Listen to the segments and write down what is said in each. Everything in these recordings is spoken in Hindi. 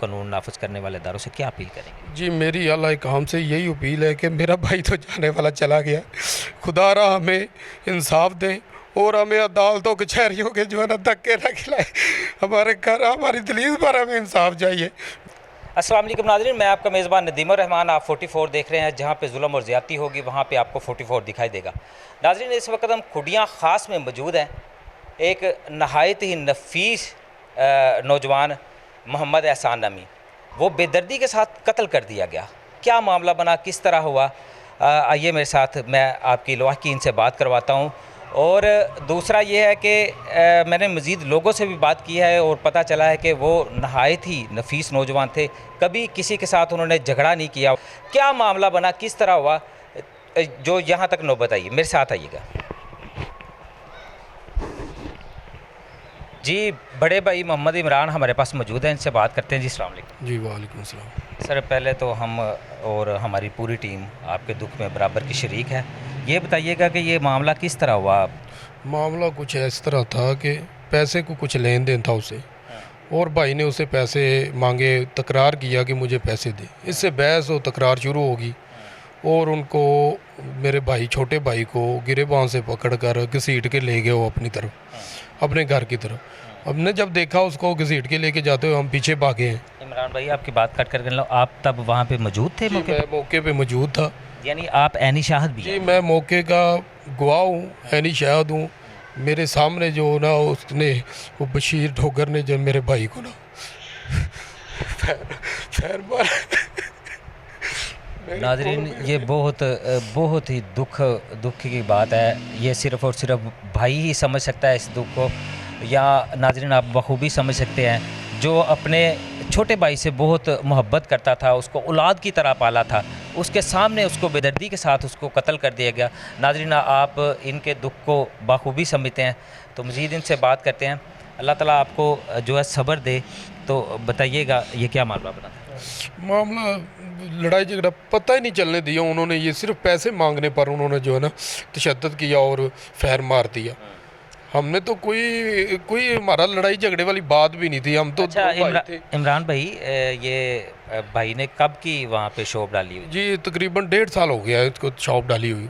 कानून नाफिज करने वाले इदारों से क्या अपील करेंगे? जी, मेरी आला काम से यही अपील है कि मेरा भाई तो जाने वाला चला गया, खुदारा हमें इंसाफ दें और हमें अदालतों कचहरियों के जो है ना धक्के न खिलाए। हमारे घर हमारी दलील पर हमें इंसाफ चाहिए। अस्सलाम वालेकुम नाज़रीन, मैं आपका मेज़बान नदीम रहमान। आप 44 देख रहे हैं। जहाँ पे जुल्म और ज़्यादती होगी वहाँ पे आपको 44 दिखाई देगा। नाज़रीन, इस वक्त हम खुडियाँ ख़ास में मौजूद हैं। एक नहायत ही नफीस नौजवान मोहम्मद एहसान नमी, वो बेदर्दी के साथ कत्ल कर दिया गया। क्या मामला बना, किस तरह हुआ, आइए मेरे साथ, मैं आपकी लवाहकीन से बात करवाता हूँ। और दूसरा ये है कि मैंने मज़ीद लोगों से भी बात की है और पता चला है कि वो नहायत ही नफीस नौजवान थे, कभी किसी के साथ उन्होंने झगड़ा नहीं किया। क्या मामला बना, किस तरह हुआ, जो यहाँ तक नौबत आई, मेरे साथ आइएगा। जी, बड़े भाई मोहम्मद इमरान हमारे पास मौजूद हैं, इनसे बात करते हैं। जी अस्सलाम वालेकुम। जी वालेकुम सलाम। सर, पहले तो हम और हमारी पूरी टीम आपके दुख में बराबर की शरीक है। ये बताइएगा कि ये मामला किस तरह हुआ? मामला कुछ इस तरह था कि पैसे को कुछ लेन देन था उसे, और भाई ने उसे पैसे मांगे, तकरार किया कि मुझे पैसे दे। इससे बहस और तकरार शुरू होगी और उनको, मेरे भाई, छोटे भाई को गिरेबान से पकड़ कर घसीट के ले गए वो अपनी तरफ, अपने घर की तरफ। हमने जब देखा उसको घसीट के लेके जाते हुए, हम पीछे भागे हैं। इमरान भाई, आपकी बात कट कर लो, आप तब वहाँ पे मौजूद थे? मैं मौके पे मौजूद था। यानी आप ऐनी शाहिद भी? जी, मैं मौके का गवाह हूँ, ऐनी शाहिद हूँ। मेरे सामने जो ना उसने, वो बशीर ठोकर ने जब मेरे भाई को ना फैर मारा। नाज़रीन, ये बहुत ही दुख की बात है। ये सिर्फ़ और सिर्फ भाई ही समझ सकता है इस दुख को, या नाज़रीन आप बखूबी समझ सकते हैं, जो अपने छोटे भाई से बहुत मोहब्बत करता था, उसको औलाद की तरह पाला था, उसके सामने उसको बेदर्दी के साथ उसको कत्ल कर दिया गया। नाज़रीन, आप इनके दुख को बखूबी समझते हैं, तो मज़ीद इनसे बात करते हैं। अल्लाह ताला आपको जो है सब्र दे। तो बताइएगा, ये क्या मामला बना? मामला लड़ाई झगड़ा पता ही नहीं चलने दिया उन्होंने। ये सिर्फ पैसे मांगने पर उन्होंने जो है ना तशद्दुद किया और फैर मार दिया। हमने तो कोई हमारा लड़ाई झगड़े वाली बात भी नहीं थी। हम तो अच्छा, इमरान भाई, ये भाई ने कब की वहाँ पे शॉप डाली हुई? जी, तकरीबन 1.5 साल हो गया है इसको शॉप डाली हुई।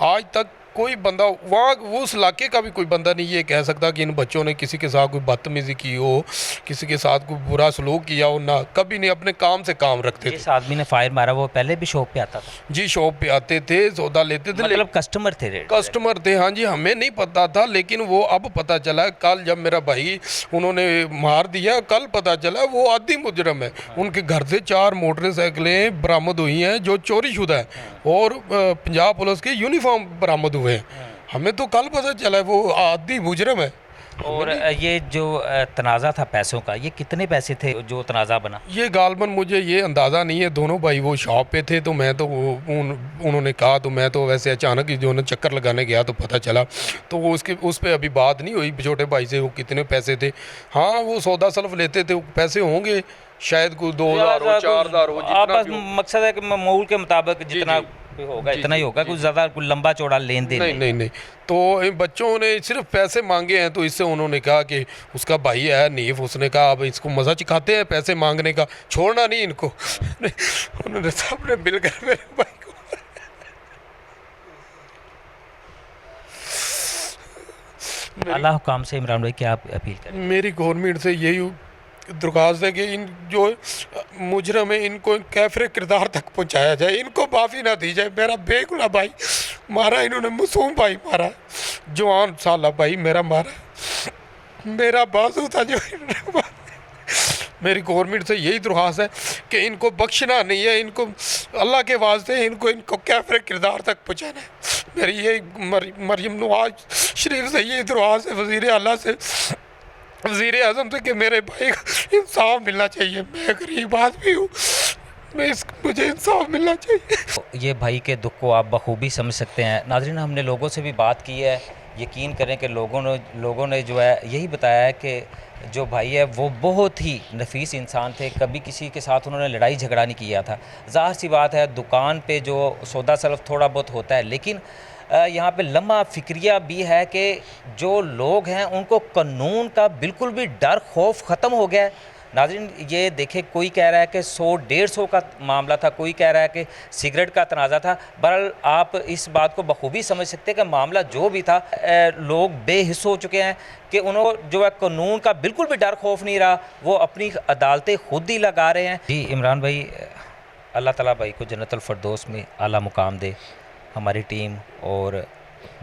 आज तक कोई बंदा वहाँ, वो उस इलाके का भी कोई बंदा नहीं ये कह सकता कि इन बच्चों ने किसी के साथ कोई बदतमीज़ी की हो, किसी के साथ कोई बुरा सलूक किया हो। ना, कभी नहीं, अपने काम से काम रखते थे। जिस आदमी ने फायर मारा वो पहले भी शॉप पे आता था? जी, शॉप पे आते थे, सौदा लेते थे। मतलब कस्टमर थे? कस्टमर थे, हाँ जी। हमें नहीं पता था, लेकिन वो अब पता चला। कल जब मेरा भाई उन्होंने मार दिया, कल पता चला वो आदि मुजरम है। उनके घर से 4 मोटरसाइकिलें बरामद हुई हैं जो चोरीशुदा है, और पंजाब पुलिस के यूनिफॉर्म बरामद हुए हैं। हमें तो कल पता चला वो आदि मुजरम है। और ये जो तनाज़ा था पैसों का, ये कितने पैसे थे जो तनाज़ा बना? ये गालबन मुझे ये अंदाज़ा नहीं है। दोनों भाई वो शॉप पे थे, तो मैं तो उन्होंने कहा, तो मैं तो वैसे अचानक ही जो है चक्कर लगाने गया तो पता चला। तो वो उस पर अभी बात नहीं हुई छोटे भाई से वो कितने पैसे थे। हाँ, वो सौदा सल्फ लेते थे, पैसे होंगे शायद कोई 2,000 हो, 4,000 हो, आपस मकसद है कि मामूल के मुताबिक जितना होगा इतना ही होगा, कुछ ज़्यादा कुछ लंबा चौड़ा लेन देन नहीं। तो इन बच्चों ने सिर्फ पैसे मांगे हैं, तो इससे उन्होंने कहा कि उसका भाई है नीफ, उसने कहा अब इसको मज़ा चिखाते हैं पैसे मांगने का, छोड़ना नहीं इनको। उन्होंने सबने मिलकर मेरे भाई को अल्लाह हुकाम से। इमरान भाई, क्या आप अपील करें? मेरी गवर्नमेंट से यही दरख्वास्त है कि इन जो मुजरम है इनको कैफरे किरदार तक पहुंचाया जाए, इनको माफ़ी ना दी जाए। मेरा बेगुनाह भाई मारा इन्होंने, मासूम भाई मारा, जवान साला भाई मेरा मारा, मेरा बाजू था जो इन्होंने मारा। मेरी गवर्नमेंट से यही दरख्वास्त है कि इनको बख्शना नहीं है, इनको अल्लाह के वास्ते इनको कैफरे किरदार तक पहुँचाना है। मेरी ये मरियम नवाज शरीफ से यही दरख्वास्त है, वज़ीर आला से, वज़ीर आज़म से, कि मेरे भाई को इंसाफ मिलना चाहिए। मैं गरीब आदमी हूँ, मुझे इंसाफ मिलना चाहिए। ये भाई के दुख को आप बखूबी समझ सकते हैं। नाज़रीन, हमने लोगों से भी बात की है, यकीन करें कि लोगों ने जो है यही बताया है कि जो भाई है वो बहुत ही नफीस इंसान थे, कभी किसी के साथ उन्होंने लड़ाई झगड़ा नहीं किया था। ज़ाहिर सी बात है, दुकान पे जो सौदा सल्फ थोड़ा बहुत होता है, लेकिन यहाँ पे लम्हा फ़िक्रिया भी है कि जो लोग हैं उनको कानून का बिल्कुल भी डर खौफ ख़त्म हो गया है। नाज़रीन ये देखें, कोई कह रहा है कि 100-150 का मामला था, कोई कह रहा है कि सिगरेट का तनाज़ा था। बहरहाल आप इस बात को बखूबी समझ सकते हैं कि मामला जो भी था, लोग बेहिस हो चुके हैं कि उन्होंने जो है कानून का बिल्कुल भी डर खौफ नहीं रहा, वो अपनी अदालतें खुद ही लगा रहे हैं। जी इमरान भाई, अल्लाह ताला भाई को जन्नतुल फिरदौस में आला मुकाम दे। हमारी टीम और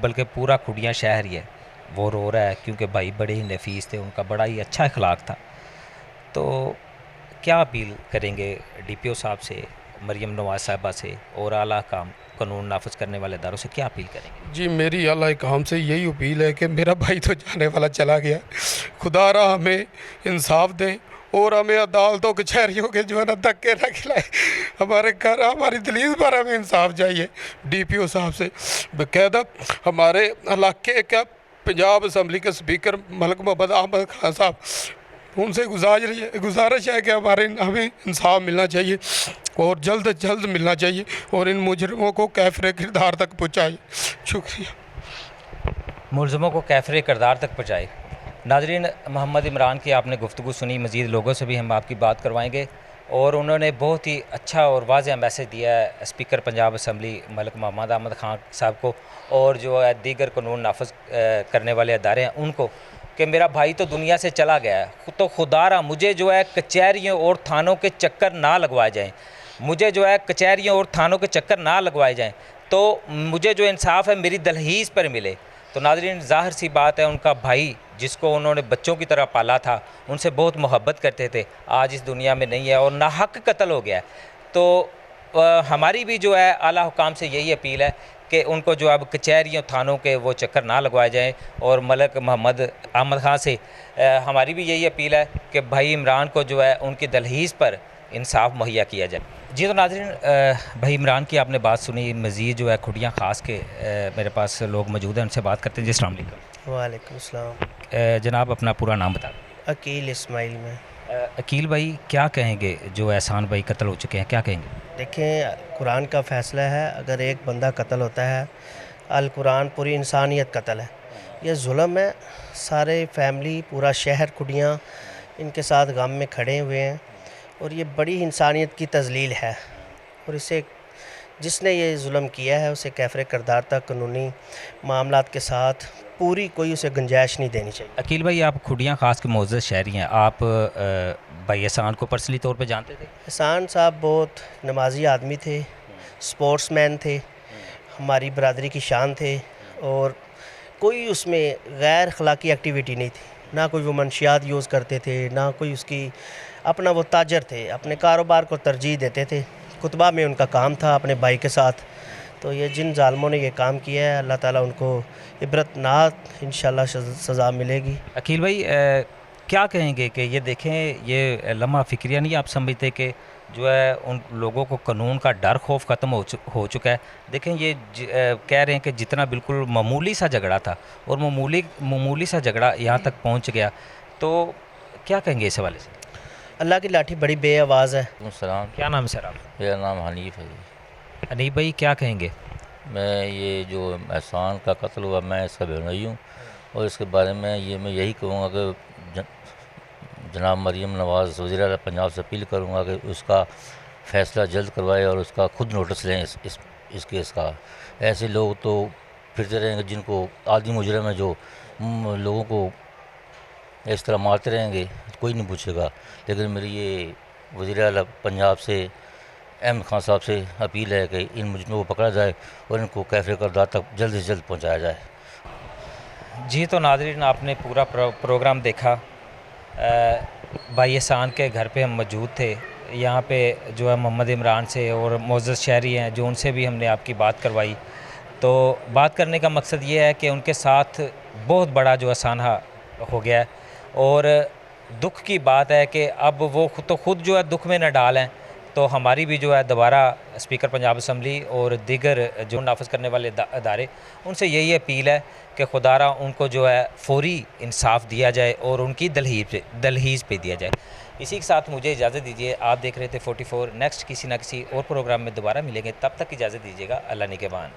बल्कि पूरा खुडियाँ शहर ही है वो रो रहा है, क्योंकि भाई बड़े ही नफीस थे, उनका बड़ा ही अच्छा अखलाक था। तो क्या अपील करेंगे डीपीओ साहब से, मरियम नवाज साहबा से और आला काम कानून नाफिज करने वाले इदारों से क्या अपील करेंगे? जी मेरी आला काम से यही अपील है कि मेरा भाई तो जाने वाला चला गया, खुदा रहा हमें इंसाफ दें और हमें अदालतों कचहरियों के जो है ना धक्के न खिलाए। हमारे घर हमारी दलील पर हमें इंसाफ चाहिए। डीपीओ साहब से बाकायदा हमारे इलाके का पंजाब असम्बली के स्पीकर मलिक मोहम्मद अहमद खान साहब, उनसे गुजारिश है कि हमें इंसाफ मिलना चाहिए और जल्द से जल्द मिलना चाहिए और इन मुजरिमों को कैफरे किरदार तक पहुँचाए। शुक्रिया। मुलज़मों को कैफरे किरदार तक पहुँचाए। नाज़रीन, मोहम्मद इमरान की आपने गुफ्तगू सुनी, मज़ीद लोगों से भी हम आपकी बात करवाएंगे और उन्होंने बहुत ही अच्छा और वाज़ेह मैसेज दिया है स्पीकर पंजाब असम्बली मलिक मोहम्मद अहमद खान साहब को और जो है दीगर कानून नाफिज करने वाले अदारे हैं उनको, कि मेरा भाई तो दुनिया से चला गया है, तो खुदारा मुझे जो है कचहरियों और थानों के चक्कर ना लगवाए जाएँ, मुझे जो है कचहरियों और थानों के चक्कर ना लगवाए जाएँ, तो मुझे जो इंसाफ है मेरी दलहीज़ पर मिले। तो नाज़रीन ज़ाहिर सी बात है, उनका भाई जिसको उन्होंने बच्चों की तरह पाला था, उनसे बहुत मोहब्बत करते थे, आज इस दुनिया में नहीं है और नाहक कत्ल हो गया है। तो हमारी भी जो है आला हुकाम से यही अपील है कि उनको जो अब कचहरियों थानों के वो चक्कर ना लगवाए जाएँ और मलिक मोहम्मद अहमद खान से हमारी भी यही अपील है कि भाई इमरान को जो है उनकी दलहीज़ पर इंसाफ मुहैया किया जाए। जी तो नाज़रीन, भाई इमरान की आपने बात सुनी, मज़ीद जो है खुडियाँ ख़ास के मेरे पास लोग मौजूद हैं, उनसे बात करते हैं। जी अस्सलाम वालेकुम। वालेकुम अस्सलाम। जनाब अपना पूरा नाम बता दें। अकील इस्माइल में। अकील भाई क्या कहेंगे, जो एहसान भाई कत्ल हो चुके हैं, क्या कहेंगे? देखें, कुरान का फ़ैसला है, अगर एक बंदा कत्ल होता है, अल कुरान पूरी इंसानियत कत्ल है। ये जुल्म है, सारे फैमिली पूरा शहर खुडियाँ इनके साथ गम में खड़े हुए हैं और ये बड़ी इंसानियत की तज़लील है और इसे जिसने ये जुल्म किया है उसे कैफरे किरदार तक कानूनी मामलात के साथ पूरी कोई उसे गुंजाइश नहीं देनी चाहिए। अकील भाई, आप खुडियाँ ख़ास के मोअज़्ज़ज़ शहरी हैं, आप भाई एहसान को पर्सनली तौर पे जानते थे? एहसान साहब बहुत नमाजी आदमी थे, स्पोर्ट्समैन थे, हमारी बरादरी की शान थे और कोई उसमें गैर अखलाकी एक्टिविटी नहीं थी, ना कोई वो मंशियात यूज़ करते थे, ना कोई उसकी अपना वो ताजर थे, अपने कारोबार को तरजीह देते थे। खुतबा में उनका काम था अपने भाई के साथ। तो ये जिन ज़ालिमों ने ये काम किया है, अल्लाह ताला उनको इबरतनाक इंशाल्लाह सज़ा मिलेगी। अकील भाई, क्या कहेंगे कि ये देखें, ये लम्हा फ़िक्रिया नहीं आप समझते कि जो है उन लोगों को कानून का डर खौफ ख़त्म हो चुका है? देखें, ये कह रहे हैं कि जितना बिल्कुल मामूली सा झगड़ा था और मामूली सा झगड़ा यहाँ तक पहुँच गया, तो क्या कहेंगे इस हवाले से? अल्लाह की लाठी बड़ी बेआवाज़ है। सलाम। क्या नाम है सर आप? मेरा नाम हनीफ है। हनीफ भाई क्या कहेंगे? मैं ये जो एहसान का कत्ल हुआ, मैं इसका बेनई हूँ और इसके बारे में मैं यही कहूँगा कि जनाब मरियम नवाज़ वज़ीर आला पंजाब से अपील करूँगा कि उसका फ़ैसला जल्द करवाए और उसका खुद नोटिस लें इस केस का। ऐसे लोग तो फिरते रहेंगे जिनको आदमी मुजरिम है, जो लोगों को इस तरह मारते रहेंगे, कोई नहीं पूछेगा। लेकिन मेरी ये वज़ीर आला पंजाब से अहमद खान साहब से अपील है कि इन मुजरिमों को पकड़ा जाए और इनको कैफरे किरदार तक जल्द से जल्द पहुँचाया जाए। जी तो नाज़रीन, आपने पूरा प्रोग्राम देखा। भाई एहसान के घर पे हम मौजूद थे। यहाँ पे जो है मोहम्मद इमरान से और मोअज़्ज़ज़ शहरी हैं जो उनसे भी हमने आपकी बात करवाई। तो बात करने का मकसद ये है कि उनके साथ बहुत बड़ा जो सानहा हो गया है और दुख की बात है कि अब वो खुद जो है दुख में न डाल हैं। तो हमारी भी जो है दोबारा स्पीकर पंजाब असम्बली और दीगर जो नाफिज करने वाले अदारे, उनसे यही अपील है कि खुदारा उनको जो है फ़ौरी इंसाफ दिया जाए और उनकी दलहीज़ पे दिया जाए। इसी के साथ मुझे इजाज़त दीजिए। आप देख रहे थे 44। नेक्स्ट किसी ना किसी और प्रोग्राम में दोबारा मिलेंगे, तब तक इजाज़त दीजिएगा। अल्लाह निगहबान।